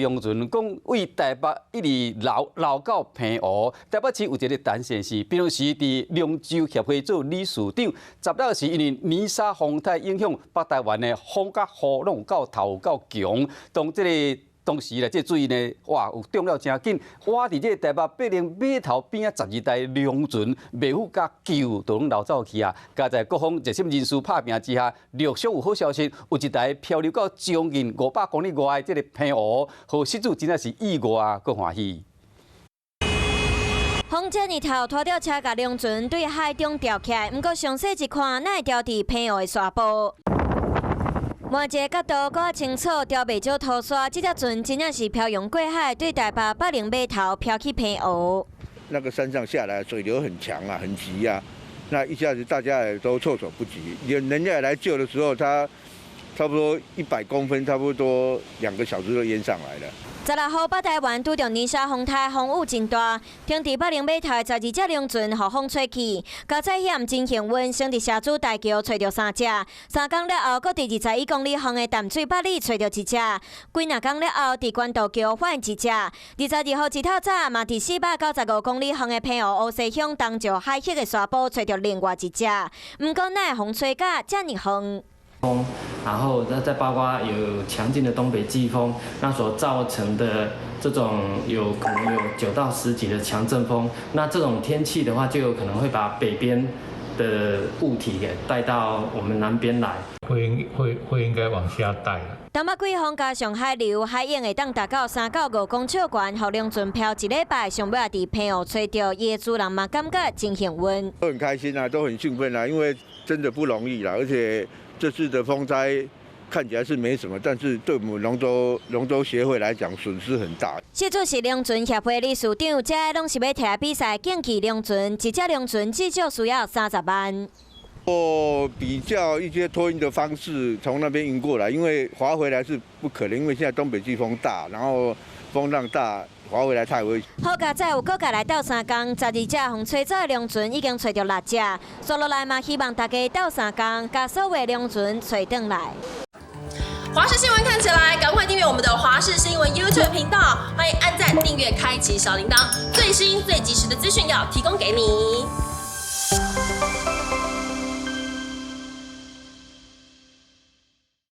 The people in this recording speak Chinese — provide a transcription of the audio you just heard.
龙船，讲为台北一直绕到平湖。台北市有一个陈先生，平常时伫龙舟协会做理事长。16是因为泥沙风台影响，北台湾的风甲雨拢有够头够强，当当时咧，这水呢，哇，有涨了真紧。我伫这台北北宁码头边啊，12台龙船，卖府甲旧都拢流走去啊。加在各方热心人士拍拼之下，陆续有好消息，有一台漂流到将近500公里外的这个平湖，和失主真正是意外搁欢喜。风这日头拖吊车甲龙船对海中吊起来，不过详细一看，乃会吊伫平湖的沙坡。换一个角度更清楚，钓袂少土沙，这条船真正是漂洋过海，对台北北宁码头漂去平湖。那个山上下来水流很强啊，很急啊，那一下子大家也都措手不及。人家来救的时候，他差不多100公分，差不多2个小时就淹上来了。16号北台湾拄着泥沙风台，风雨真大，停伫北宁码头的12只龙船，互风吹去。加载险真幸运，先伫社主大桥找着3只，3天了后，搁伫21公里远的淡水北里找着1只，几若天了后，伫关渡桥发现1只。22号一透早嘛，伫495公里远的平湖乌西乡东石海域的沙坡找着另外1只，毋过乃风吹甲遮尔远。风，然后再包括有强劲的东北季风，那所造成的这种可能有9到10级的强阵风，那这种天气的话，就有可能会把北边的雾体给带到我们南边来，会应该往下带了。东北季风加上海流，海涌会当达到395公尺悬，互龙船漂1礼拜，上尾也伫平湖吹到，伊的主人嘛感觉真幸运。都很开心啊，都很兴奋啊，因为真的不容易啦，而且这次的风灾看起来是没什么，但是对我们龙舟协会来讲损失很大。失主是龙船协会理事长，这拢是要摕来比赛竞技龙船，一只龙船至少需要30万。比较一些托运的方式从那边运过来，因为划回来是不可能，因为现在东北季风大，然后风浪大，划回来太危险。好佳在有搁家来斗3天，12只风吹走的龙船已经找到6只，接落来嘛希望大家斗3天，把所有龙船找回来。华视新闻看起来，赶快订阅我们的华视新闻 YouTube 频道，欢迎按赞、订阅、开启小铃铛，最新最及时的资讯要提供给你。